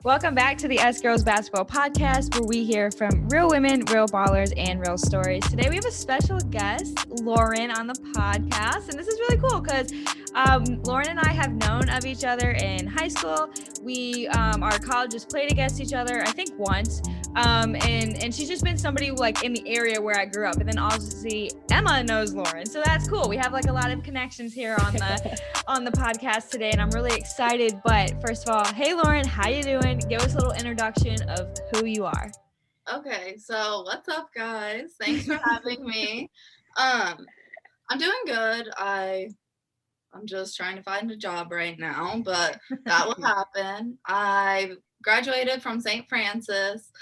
Welcome back to the S Girls Basketball Podcast, where we hear from real women, real ballers, and real stories. Today we have a special guest, Lauren, on the podcast, and this is really cool because Lauren and I have known of each other in high school. We our colleges played against each other, I think once, and she's just been somebody like in the area where I grew up, and then obviously Emma knows Lauren, so that's cool. We have like a lot of connections here on the podcast today, and I'm really excited. But first of all, hey Lauren, how you doing? Give us a little introduction of who you are. Okay, so what's up, guys? Thanks for having me. I'm doing good. I'm just trying to find a job right now, but that will happen. I graduated from St. Francis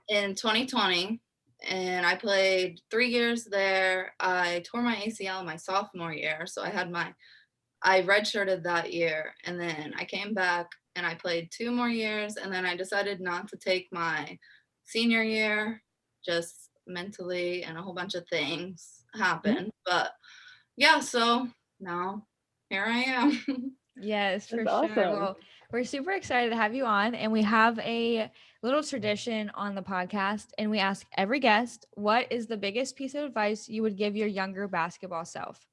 in 2020, and I played 3 years there. I tore my ACL my sophomore year, so I redshirted that year, and then I came back and I played 2 more years, and then I decided not to take my senior year, just mentally, and a whole bunch of things happened. But yeah, so now here I am. Yes, for That's sure. awesome. Well, we're super excited to have you on, and we have a little tradition on the podcast, and we ask every guest, what is the biggest piece of advice you would give your younger basketball self?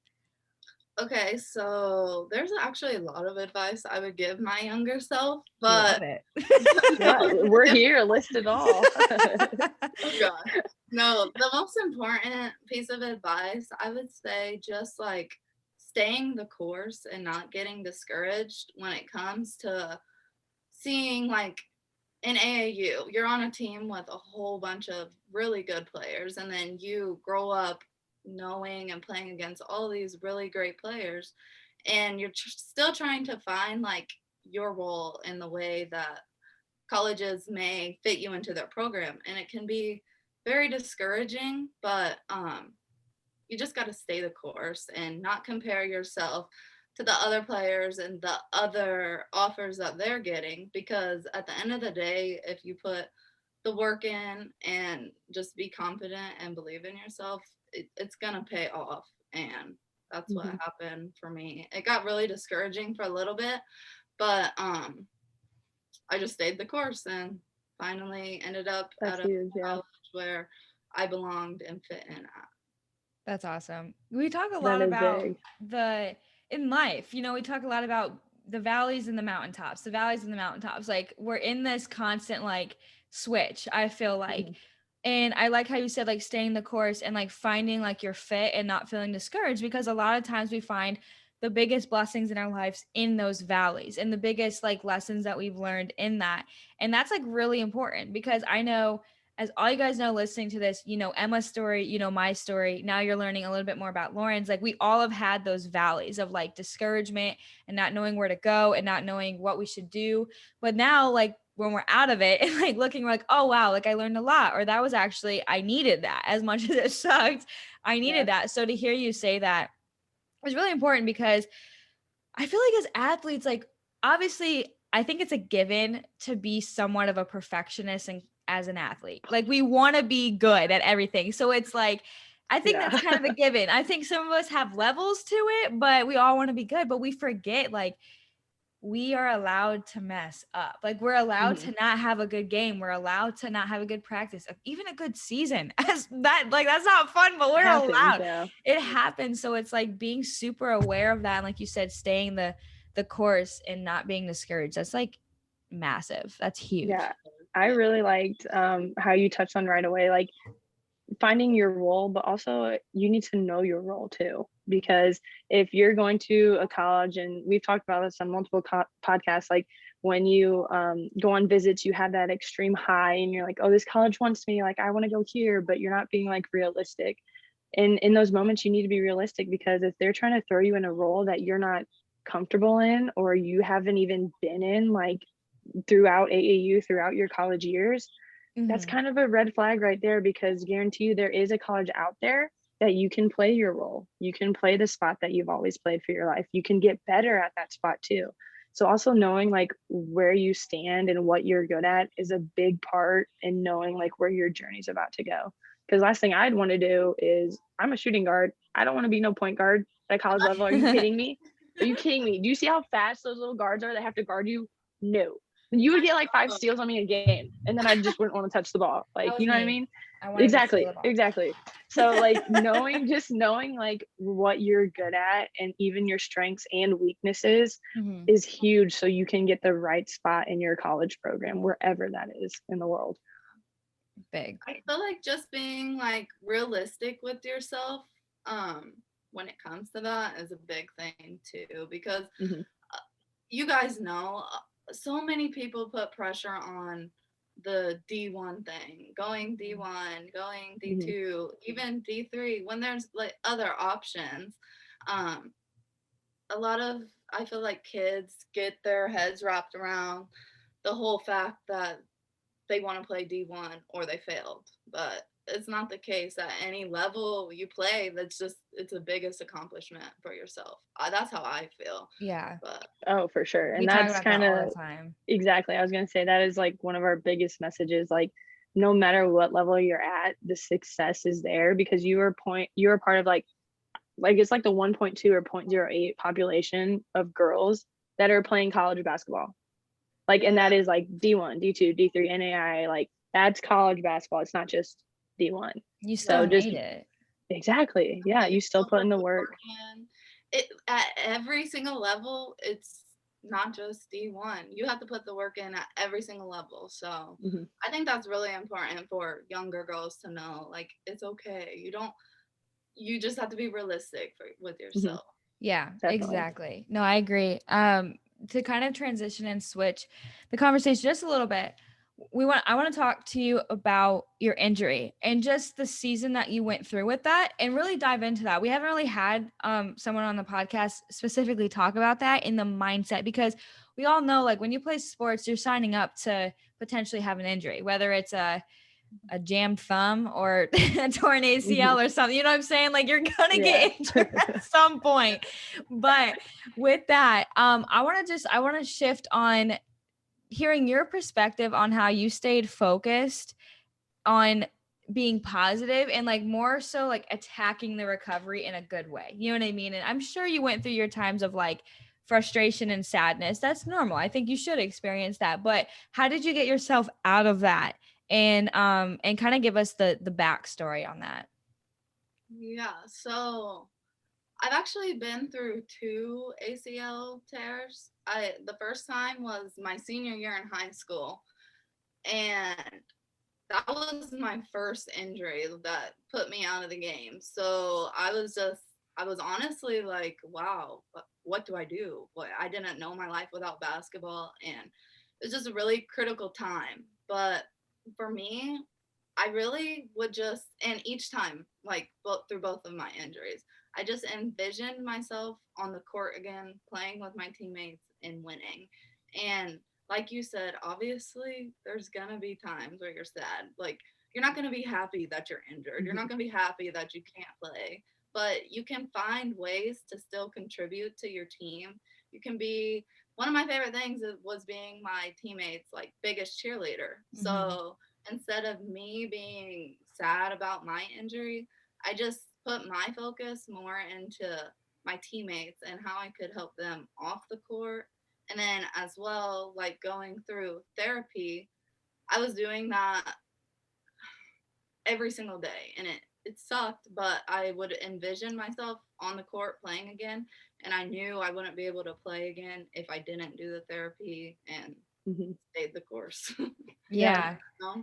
Okay, so there's actually a lot of advice I would give my younger self, Love but it. Yeah, we're here, list it all. oh god. No, the most important piece of advice I would say, just like staying the course and not getting discouraged when it comes to seeing, like, in AAU, you're on a team with a whole bunch of really good players, and then you grow up knowing and playing against all these really great players, and you're still trying to find like your role in the way that colleges may fit you into their program, and it can be very discouraging. But you just got to stay the course and not compare yourself to the other players and the other offers that they're getting, because at the end of the day, if you put the work in and just be confident and believe in yourself, it's gonna pay off. And that's what Mhm. happened for me. It got really discouraging for a little bit, but I just stayed the course and finally ended up That's at a huge, yeah. college where I belonged and fit in at. That's awesome. We talk a lot That is about big. in life, we talk a lot about the valleys and the mountaintops, the valleys and the mountaintops. Like we're in this constant like switch, I feel like. Mhm. And I like how you said like staying the course and like finding like your fit and not feeling discouraged, because a lot of times we find the biggest blessings in our lives in those valleys and the biggest like lessons that we've learned in that. And that's like really important, because I know, as all you guys know listening to this, Emma's story, my story. Now you're learning a little bit more about Lauren's. Like we all have had those valleys of like discouragement and not knowing where to go and not knowing what we should do. But now, like when we're out of it and like looking like, oh wow, like I learned a lot, or that was actually, I needed that. As much as it sucked, I needed that. So to hear you say that was really important, because I feel like as athletes, like obviously, I think it's a given to be somewhat of a perfectionist and as an athlete. Like we want to be good at everything. So it's like, I think Yeah. that's kind of a given. I think some of us have levels to it, but we all want to be good, but we forget like we are allowed to mess up. Like we're allowed Mhm. to not have a good game. We're allowed to not have a good practice, even a good season. As that, like that's not fun, but It we're happens, allowed. yeah. It happens. So it's like being super aware of that. And like you said, staying the course and not being discouraged. That's like massive. That's huge. Yeah. I really liked how you touched on right away, like finding your role, but also you need to know your role too. Because if you're going to a college, and we've talked about this on multiple podcasts, like when you go on visits, you have that extreme high and you're like, oh, this college wants me, like I want to go here, but you're not being like realistic. And in those moments, you need to be realistic, because if they're trying to throw you in a role that you're not comfortable in, or you haven't even been in, like throughout AAU, throughout your college years, that's Mhm. kind of a red flag right there, because guarantee you there is a college out there that you can play your role. You can play the spot that you've always played for your life. You can get better at that spot too. So also knowing like where you stand and what you're good at is a big part in knowing like where your journey's about to go. Because last thing I'd want to do is, I'm a shooting guard. I don't want to be no point guard at college level. Are you kidding me? Are you kidding me? Do you see how fast those little guards are that have to guard you? No. You would get like 5 steals on me a game, and then I just wouldn't want to touch the ball. Like, That was you know what I me. mean? I wanted to steal Exactly. the ball. Exactly. So like knowing like what you're good at and even your strengths and weaknesses is huge, so you can get the right spot in your college program, wherever that is in the world. Big. I feel like just being like realistic with yourself when it comes to that is a big thing too, because you guys know so many people put pressure on the D1 thing, going D1, going D2, even D3, when there's like other options. A lot of, I feel like kids get their heads wrapped around the whole fact that they want to play D1 or they failed, but it's not the case. At any level you play, that's just, it's the biggest accomplishment for yourself. That's how I feel. Yeah. But Oh, for sure. We And talk that's about that kind all of the time. exactly, I was going to say that is like one of our biggest messages. Like, no matter what level you're at, the success is there because you are part of like it's like the 1.2 or 0.08 population of girls that are playing college basketball. Like, and that is like D1, D2, D3, NAI, like that's college basketball. It's not just D1. You still made it. Exactly. Yeah. You still put in the work. It at every single level, it's not just D1. You have to put the work in at every single level. So I think that's really important for younger girls to know, like, it's okay. You just have to be realistic with yourself. Yeah, Definitely. exactly. No, I agree. To kind of transition and switch the conversation just a little bit, I want to talk to you about your injury and just the season that you went through with that and really dive into that. We haven't really had someone on the podcast specifically talk about that in the mindset, because we all know, like, when you play sports, you're signing up to potentially have an injury, whether it's a jammed thumb or a torn ACL or something. You know what I'm saying? Like, you're gonna get injured at some point. But with that, I want to shift on hearing your perspective on how you stayed focused on being positive and like more so like attacking the recovery in a good way. You know what I mean? And I'm sure you went through your times of like frustration and sadness. That's normal. I think you should experience that. But how did you get yourself out of that? And kind of give us the backstory on that. Yeah, so I've actually been through 2 ACL tears. The first time was my senior year in high school, and that was my first injury that put me out of the game. So I was honestly like, wow, what do I do? I didn't know my life without basketball, and it was just a really critical time. But for me, I really would just, and each time, like through both of my injuries, I just envisioned myself on the court again, playing with my teammates and winning. And like you said, obviously there's gonna be times where you're sad. Like, you're not gonna be happy that you're injured. You're not gonna be happy that you can't play. But you can find ways to still contribute to your team. You can be, one of my favorite things was being my teammates' like biggest cheerleader. So instead of me being sad about my injury, I just put my focus more into my teammates and how I could help them off the court. And then as well, like going through therapy, I was doing that every single day, and it sucked, but I would envision myself on the court playing again, and I knew I wouldn't be able to play again if I didn't do the therapy and stayed the course. Yeah,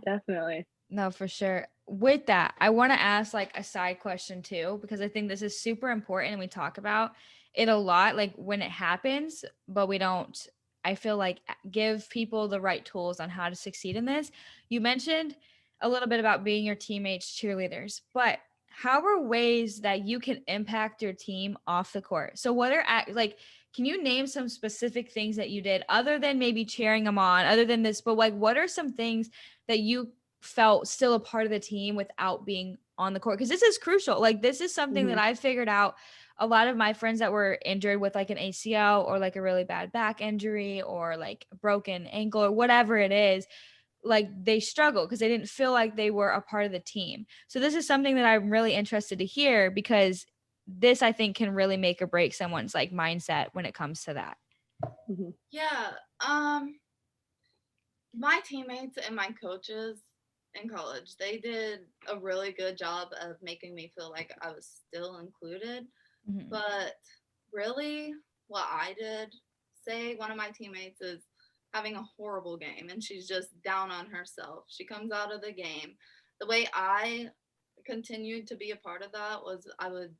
definitely. No, for sure. With that, I want to ask like a side question too, because I think this is super important and we talk about it a lot, like when it happens, but we don't, I feel like, give people the right tools on how to succeed in this. You mentioned a little bit about being your teammates' cheerleaders, but how are ways that you can impact your team off the court? So what are like, can you name some specific things that you did other than maybe cheering them on, other than this, but like, what are some things that you felt still a part of the team without being on the court? Because this is crucial. Like, this is something that I figured out. A lot of my friends that were injured with like an ACL or like a really bad back injury or like a broken ankle or whatever it is, like they struggle because they didn't feel like they were a part of the team. So this is something that I'm really interested to hear, because this, I think, can really make or break someone's like mindset when it comes to that. Yeah. My teammates and my coaches in college, they did a really good job of making me feel like I was still included. Mhm. But really, what I did, say one of my teammates is having a horrible game and she's just down on herself. She comes out of the game. The way I continued to be a part of that was I would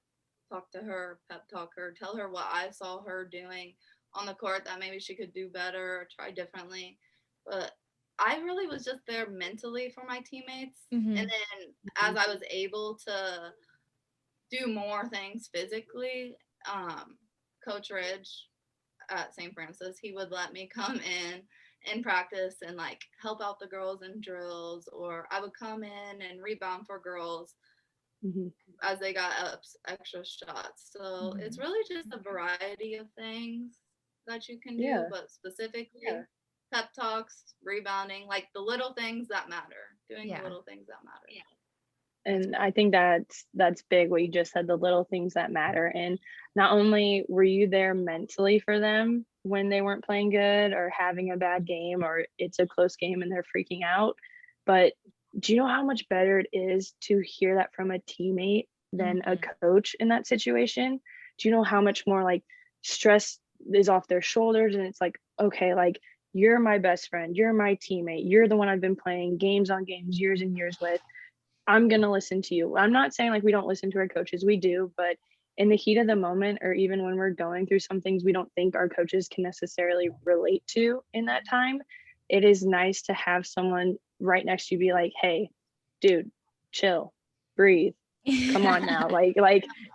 talk to her, pep talk her, tell her what I saw her doing on the court that maybe she could do better or try differently. But I really was just there mentally for my teammates. And Mhm. then as I was able to do more things physically, Coach Ridge at St. Francis, he would let me come in practice and like help out the girls in drills, or I would come in and rebound for girls Mhm. as they got ups extra shots. So it's Mhm. really just a variety of things that you can do, Yeah. but specifically pep talks, rebounding, like the little things that matter, doing the Yeah. little things that matter. That's And I think that's big what you just said, the little things that matter. And not only were you there mentally for them when they weren't playing good or having a bad game or it's a close game and they're freaking out, but do you know how much better it is to hear that from a teammate than a Mhm. coach in that situation? Do you know how much more like stress is off their shoulders, and it's like, okay, like you're my best friend, you're my teammate, you're the one I've been playing games on games years and years with. I'm going to listen to you. I'm not saying like we don't listen to our coaches, we do, but in the heat of the moment, or even when we're going through some things we don't think our coaches can necessarily relate to in that time, it is nice to have someone right next to you be like, hey, dude, chill, breathe, come on now. Like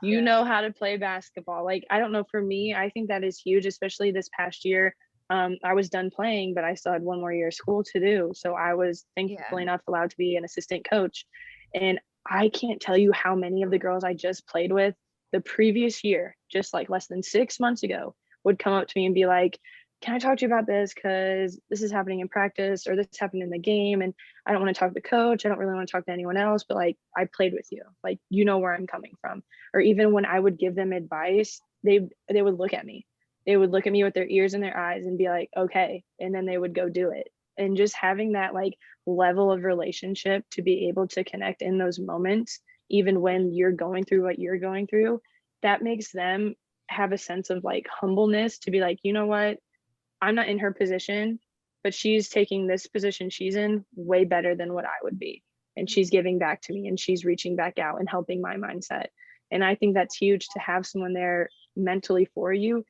you Yeah. know how to play basketball. Like, I don't know, for me, I think that is huge, especially this past year. I was done playing, but I still had one more year of school to do. So I was Yeah. thankfully enough allowed to be an assistant coach. And I can't tell you how many of the girls I just played with the previous year, just like less than 6 months ago, would come up to me and be like, can I talk to you about this? Because this is happening in practice or this happened in the game. And I don't want to talk to the coach. I don't really want to talk to anyone else, but like I played with you. Like, you know where I'm coming from. Or even when I would give them advice, they would look at me. They would look at me with their ears and their eyes and be like, okay. And then they would go do it. And just having that like level of relationship to be able to connect in those moments, even when you're going through what you're going through, that makes them have a sense of like humbleness to be like, you know what, I'm not in her position, but she's taking this position she's in way better than what I would be. And she's giving back to me and she's reaching back out and helping my mindset. And I think that's huge to have someone there mentally for you,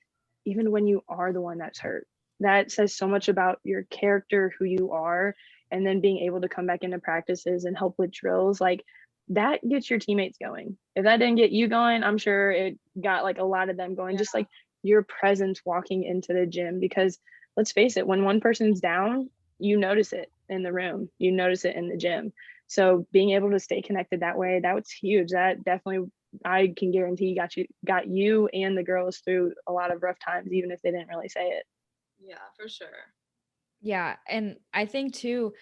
even when you are the one that's hurt. That says so much about your character, who you are, and then being able to come back into practices and help with drills. Like that gets your teammates going. If that didn't get you going, I'm sure it got like a lot of them going, Yeah. just like your presence walking into the gym. Because let's face it, when one person's down, you notice it in the room, you notice it in the gym. So being able to stay connected that way, that was huge. That definitely, I can guarantee, got you and the girls through a lot of rough times, even if they didn't really say it. Yeah, for sure. Yeah, and I think too,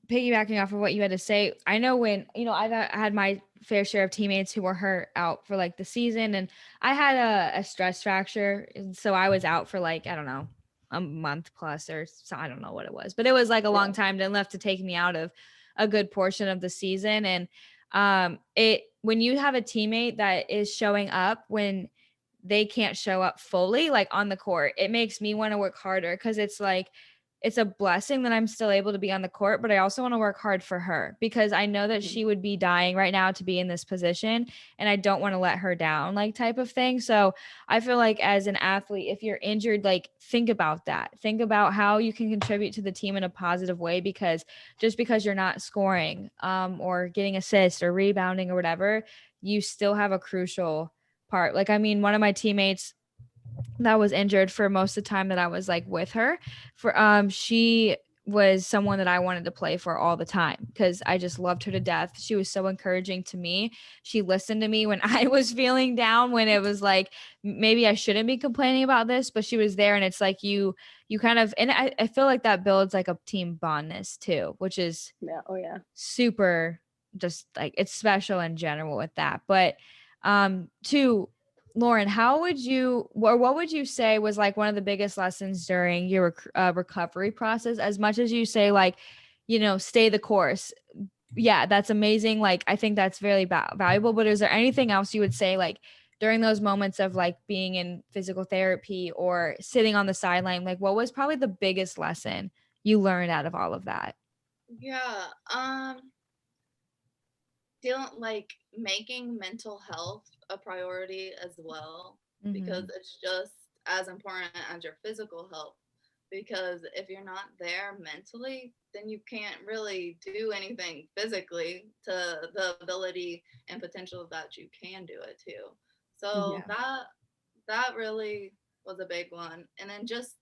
piggybacking off of what you had to say, I know when, I've had my fair share of teammates who were hurt out for like the season, and I had a stress fracture, and so I was out for like, I don't know, a month plus, or so, I don't know what it was, but it was like a long Yeah. time, enough to take me out of a good portion of the season. And it when you have a teammate that is showing up when they can't show up fully, like on the court, it makes me want to work harder, because it's like, it's a blessing that I'm still able to be on the court, but I also want to work hard for her, because I know that Mhm. she would be dying right now to be in this position, and I don't want to let her down, like, type of thing. So I feel like as an athlete, if you're injured, like, think about that. Think about how you can contribute to the team in a positive way, because just because you're not scoring or getting assists or rebounding or whatever, you still have a crucial part. Like, I mean, one of my teammates that was injured for most of the time that I was like with her, for she was someone that I wanted to play for all the time, because I just loved her to death. She was so encouraging to me. She listened to me when I was feeling down, when it was like maybe I shouldn't be complaining about this, but she was there. And it's like you kind of, and I feel like that builds like a team bondness too, which is Yeah. Oh yeah. super, just like, it's special in general with that. But to Lauren, how would you, or what would you say was like one of the biggest lessons during your recovery process? As much as you say, like, stay the course. Yeah, that's amazing. Like, I think that's very valuable. But is there anything else you would say, like, during those moments of like being in physical therapy or sitting on the sideline? Like, what was probably the biggest lesson you learned out of all of that? Yeah. Like making mental health a priority as well, because it's just as important as your physical health. Because if you're not there mentally, then you can't really do anything physically to the ability and potential that you can do it too. So that really was a big one. And then just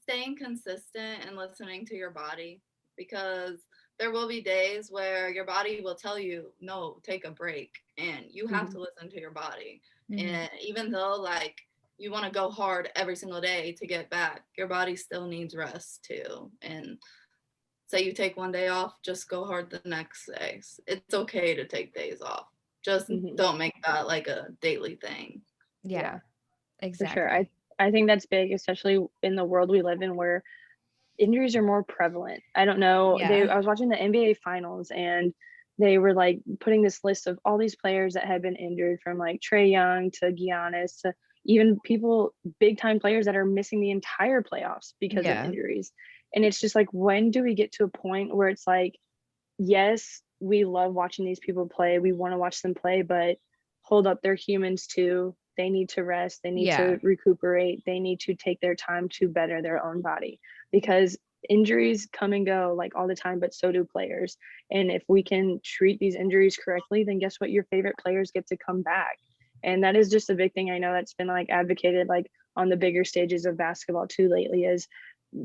staying consistent and listening to your body, because there will be days where your body will tell you, no, take a break, and you have to listen to your body. And even though like you want to go hard every single day to get back, your body still needs rest too. And say you take one day off, just go hard the next day. It's okay to take days off. Just don't make that like a daily thing. Yeah, exactly. For sure. I think that's big, especially in the world we live in where injuries are more prevalent. I don't know. I was watching the NBA finals and they were like putting this list of all these players that had been injured, from like Trae Young to Giannis to even people, big time players that are missing the entire playoffs because of injuries. And it's just like, when do we get to a point where it's like, yes, we love watching these people play, we want to watch them play, but hold up, they're humans too. They need to rest, they need to recuperate, they need to take their time to better their own body, because injuries come and go like all the time, but so do players. And if we can treat these injuries correctly, then guess what, your favorite players get to come back. And that is just a big thing I know that's been like advocated like on the bigger stages of basketball too lately, is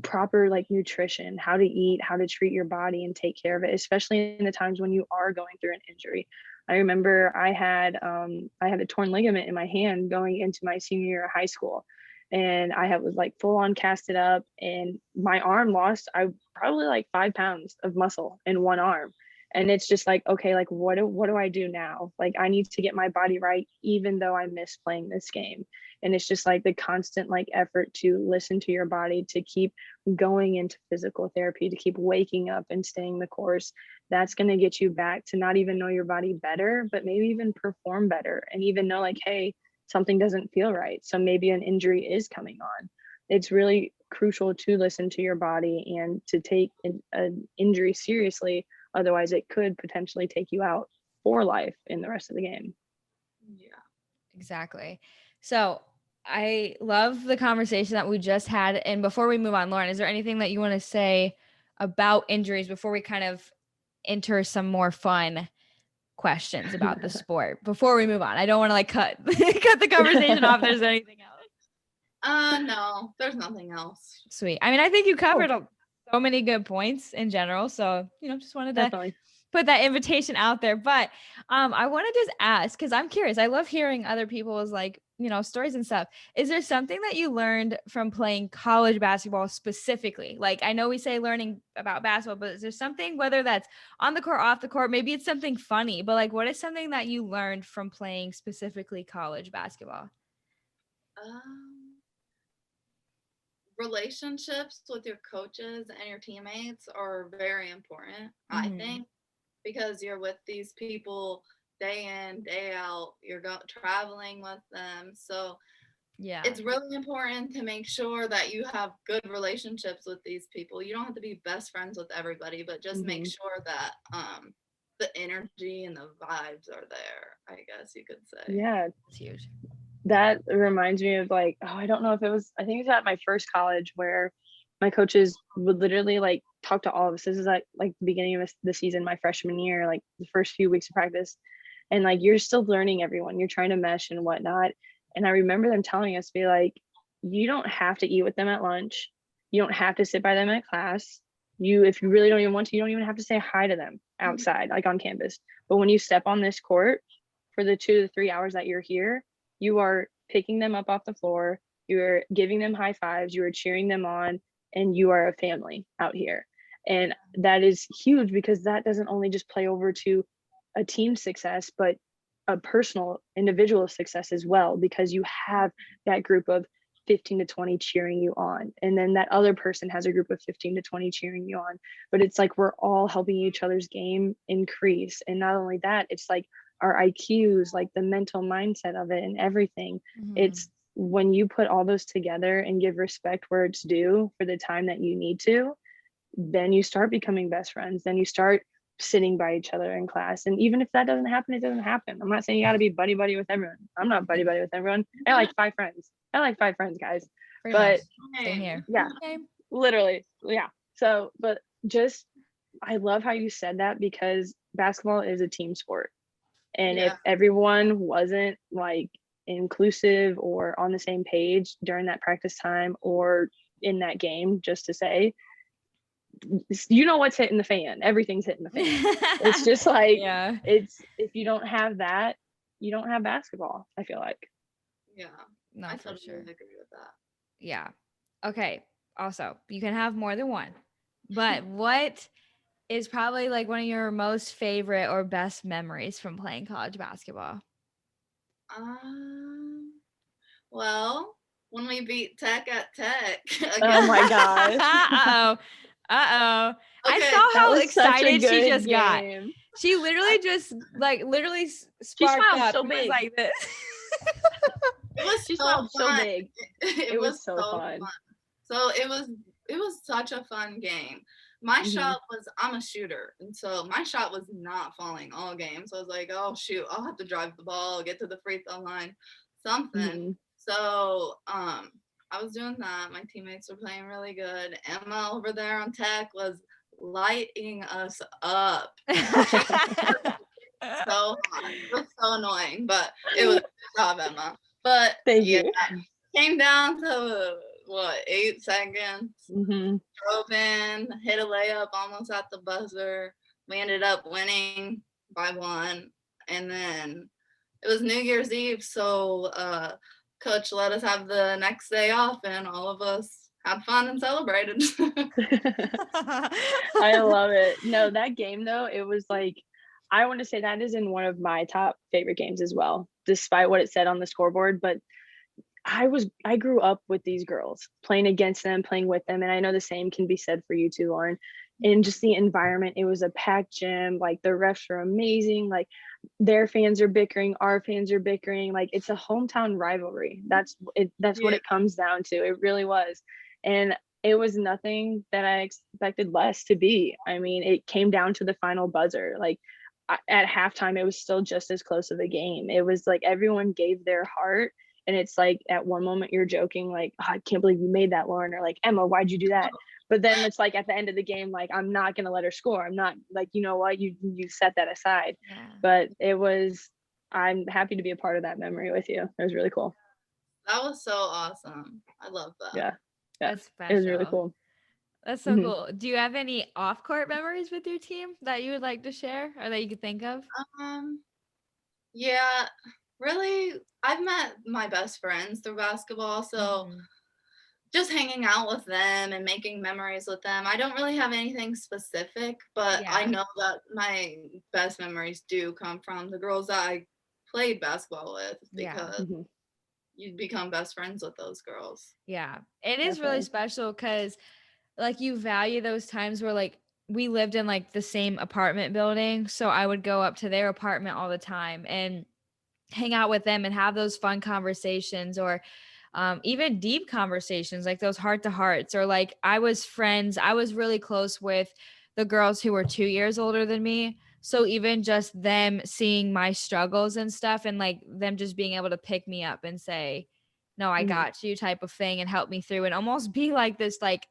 proper like nutrition, how to eat, how to treat your body and take care of it, especially in the times when you are going through an injury. I remember I had a torn ligament in my hand going into my senior year of high school, and I was like full on casted up, and my arm lost probably like 5 pounds of muscle in one arm. And it's just like, okay, like what do I do now? Like I need to get my body right, even though I miss playing this game. And it's just like the constant like effort to listen to your body, to keep going into physical therapy, to keep waking up and staying the course. That's going to get you back to not even know your body better, but maybe even perform better, and even know like, hey, something doesn't feel right, so maybe an injury is coming on. It's really crucial to listen to your body and to take an injury seriously. Otherwise, it could potentially take you out for life in the rest of the game. Yeah, exactly. So I love the conversation that we just had. And before we move on, Lauren, is there anything that you want to say about injuries before we kind of enter some more fun questions about the sport before we move on? I don't want to like cut the conversation off. There's anything else? No, there's nothing else. Sweet. I mean, I think you covered so many good points in general. So, just wanted to put that invitation out there. But I want to just ask, because I'm curious. I love hearing other people's like, stories and stuff. Is there something that you learned from playing college basketball specifically? Like, I know we say learning about basketball, but is there something, whether that's on the court, off the court, maybe it's something funny, but like, what is something that you learned from playing specifically college basketball? Relationships with your coaches and your teammates are very important, I think, because you're with these people day in, day out, you're traveling with them. So it's really important to make sure that you have good relationships with these people. You don't have to be best friends with everybody, but just make sure that the energy and the vibes are there, I guess you could say. Yeah, it's huge. That reminds me of like, I don't know if it was, I think it was at my first college where my coaches would literally like talk to all of us. This is like the beginning of the season, my freshman year, like the first few weeks of practice. And like, you're still learning everyone, you're trying to mesh and whatnot. And I remember them telling us, be like, you don't have to eat with them at lunch. You don't have to sit by them at class. If you really don't even want to, you don't even have to say hi to them outside, like on campus. But when you step on this court for the 2 to 3 hours that you're here, you are picking them up off the floor, you're giving them high fives, you are cheering them on, and you are a family out here. And that is huge, because that doesn't only just play over to a team success, but a personal individual success as well, because you have that group of 15 to 20 cheering you on, and then that other person has a group of 15 to 20 cheering you on. But it's like we're all helping each other's game increase. And not only that, it's like our IQs, like the mental mindset of it and everything. It's when you put all those together and give respect where it's due for the time that you need to, then you start becoming best friends. Then you start sitting by each other in class. And even if that doesn't happen, it doesn't happen. I'm not saying you got to be buddy buddy with everyone. I'm not buddy buddy with everyone. I like 5 friends. Guys. Pretty but much. Same here. Yeah, literally. Yeah. So, but just, I love how you said that, because basketball is a team sport. And if everyone wasn't like inclusive or on the same page during that practice time or in that game, just to say, you know what's hitting the fan, everything's hitting the fan. It's just like, it's, if you don't have that, you don't have basketball, I feel like. No, I for totally sure. agree with that. Yeah. Okay. Also, you can have more than one, but what is probably like one of your most favorite or best memories from playing college basketball? Well, when we beat Tech at Tech. Oh my gosh. I Okay, saw how such a excited she good just got. game. She literally just literally sparked smiled up. so It was big. like this. It was She so smiled so fun. big. It was so fun. So it was such a fun game. My shot was, I'm a shooter, and so my shot was not falling all game. So I was like, oh shoot, I'll have to drive the ball, get to the free throw line, something. So I was doing that. My teammates were playing really good. Emma over there on Tech was lighting us up. So hot. It was so annoying, but it was a good job, Emma. But Thank you. Came down to 8 seconds. Drove in, hit a layup almost at the buzzer. We ended up winning by 1, and then it was New Year's Eve, so coach let us have the next day off, and all of us had fun and celebrated. I love it. No, that game though, it was like, I want to say that is in one of my top favorite games as well, despite what it said on the scoreboard. But I grew up with these girls, playing against them, playing with them. And I know the same can be said for you too, Lauren. And just the environment, it was a packed gym. Like the refs are amazing. Like their fans are bickering, our fans are bickering. Like it's a hometown rivalry. That's what it comes down to. It really was. And it was nothing that I expected less to be. I mean, it came down to the final buzzer. Like at halftime, it was still just as close of a game. It was like everyone gave their heart. And it's like at one moment you're joking, like, oh, I can't believe you made that, Lauren, or like, Emma, why'd you do that? But then it's like at the end of the game, like, I'm not going to let her score. I'm not, like, you know what, you set that aside. But I'm happy to be a part of that memory with you. It was really cool. That was so awesome. I love that. Yeah. That's special. It was really cool. That's so cool. Do you have any off-court memories with your team that you would like to share or that you could think of? Yeah, really, I've met my best friends through basketball, so just hanging out with them and making memories with them. I don't really have anything specific, but I know that my best memories do come from the girls that I played basketball with, because you become best friends with those girls. Yeah, it is really special because like you value those times where like we lived in like the same apartment building, so I would go up to their apartment all the time and hang out with them and have those fun conversations, or even deep conversations, like those heart to hearts. Or like I was really close with the girls who were 2 years older than me. So even just them seeing my struggles and stuff, and like them just being able to pick me up and say, no, I got you type of thing, and help me through, and almost be like this, like,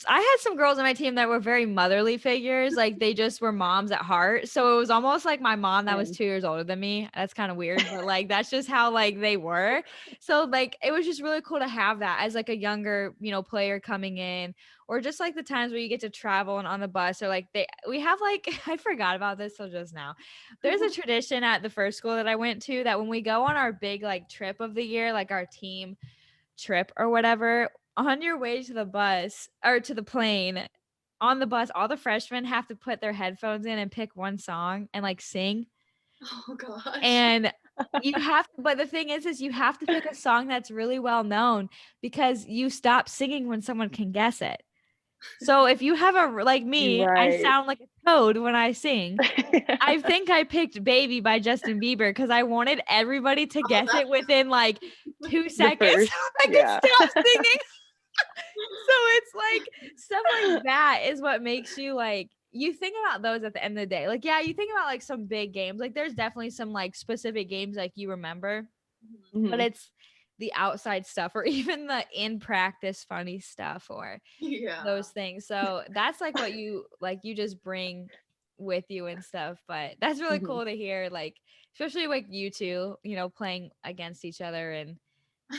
I had some girls on my team that were very motherly figures. Like they just were moms at heart. So it was almost like my mom that was 2 years older than me. That's kind of weird, but like, that's just how like they were. So like, it was just really cool to have that as like a younger, player coming in, or just like the times where you get to travel and on the bus, or like we have like, I forgot about this till just now. There's a tradition at the first school that I went to that when we go on our big like trip of the year, like our team trip or whatever, on your way to the bus or to the plane, on the bus, all the freshmen have to put their headphones in and pick one song and like sing. Oh gosh. And you have to, but the thing is you have to pick a song that's really well known, because you stop singing when someone can guess it. So if you have like me, I Right. sound like a toad when I sing. I think I picked Baby by Justin Bieber because I wanted everybody to guess it within like 2 seconds. first, So I could yeah. stop singing. So it's like stuff like that is what makes you like, you think about those at the end of the day. Like, yeah, you think about like some big games. Like there's definitely some like specific games like you remember, but it's the outside stuff, or even the in practice funny stuff, or those things. So that's like what you just bring with you and stuff. But that's really cool to hear, like, especially like you two, you know, playing against each other and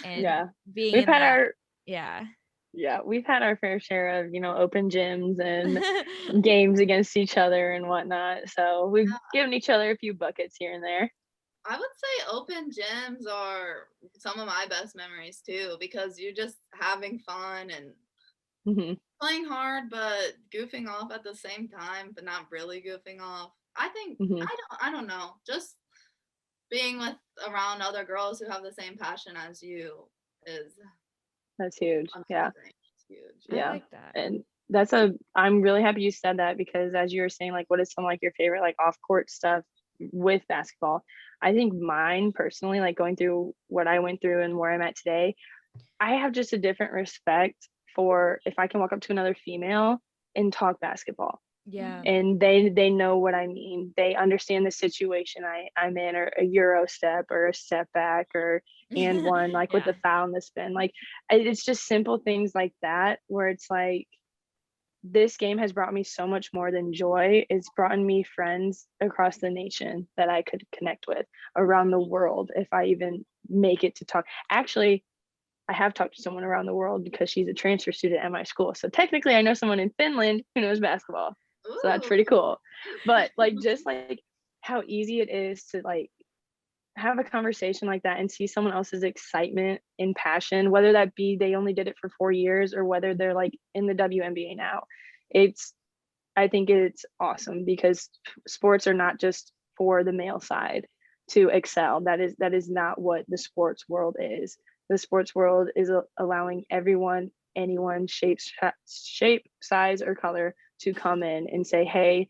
Yeah. being We've in had that. our we've had our fair share of, you know, open gyms and games against each other and whatnot. So we've given each other a few buckets here and there. I would say open gyms are some of my best memories too, because you're just having fun and playing hard, but goofing off at the same time, but not really goofing off. I think I don't know, just being around other girls who have the same passion as you that's huge. Yeah. It's huge. Yeah. I like that. And I'm really happy you said that, because as you were saying, like, what is some like your favorite like off court stuff with basketball? I think mine personally, like going through what I went through and where I'm at today, I have just a different respect for if I can walk up to another female and talk basketball. Yeah. And they know what I mean. They understand the situation I'm in, or a Euro step or a step back or and one, like with the foul and the spin. Like it's just simple things like that where it's like, this game has brought me so much more than joy. It's brought me friends across the nation that I could connect with around the world if I even make it to talk. Actually, I have talked to someone around the world because she's a transfer student at my school. So technically I know someone in Finland who knows basketball. Ooh. So that's pretty cool. But like just like how easy it is to like have a conversation like that and see someone else's excitement and passion, whether that be they only did it for 4 years or whether they're like in the WNBA now. I think it's awesome, because sports are not just for the male side to excel. That is not what the sports world is. The sports world is allowing everyone, anyone, shape, size, or color to come in and say, hey,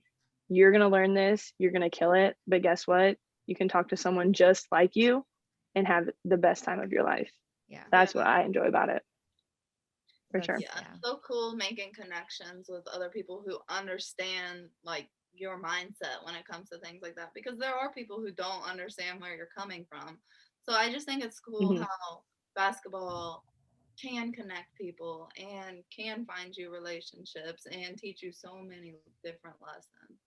you're going to learn this, you're going to kill it, but guess what? You can talk to someone just like you and have the best time of your life. Yeah. That's what I enjoy about it. For sure. Yeah, it's so cool making connections with other people who understand like your mindset when it comes to things like that, because there are people who don't understand where you're coming from. So I just think it's cool how basketball can connect people and can find you relationships and teach you so many different lessons.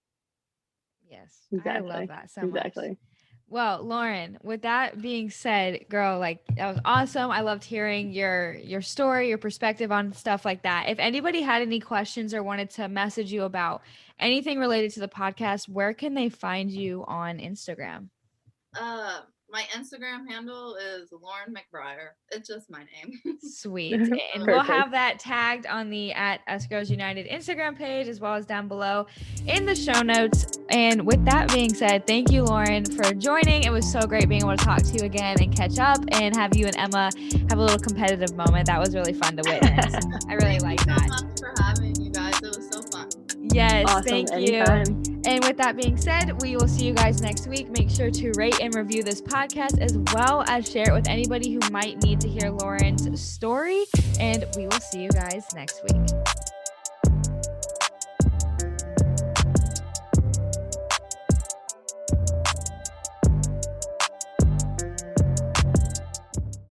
Yes. Exactly. I love that so much. Well, Lauren, with that being said, girl, like that was awesome. I loved hearing your story, your perspective on stuff like that. If anybody had any questions or wanted to message you about anything related to the podcast, where can they find you on Instagram? My Instagram handle is Lauren McBryar. It's just my name. Sweet. And we'll have that tagged on the @UsGirlsUnited Instagram page, as well as down below in the show notes. And with that being said, thank you, Lauren, for joining. It was so great being able to talk to you again and catch up and have you and Emma have a little competitive moment. That was really fun to witness. I really like that. Thank you so much for having you guys. It was so fun. Yes, awesome. Thank Anytime. you. And with that being said, we will see you guys next week. Make sure to rate and review this podcast, as well as share it with anybody who might need to hear Lauren's story. And we will see you guys next week.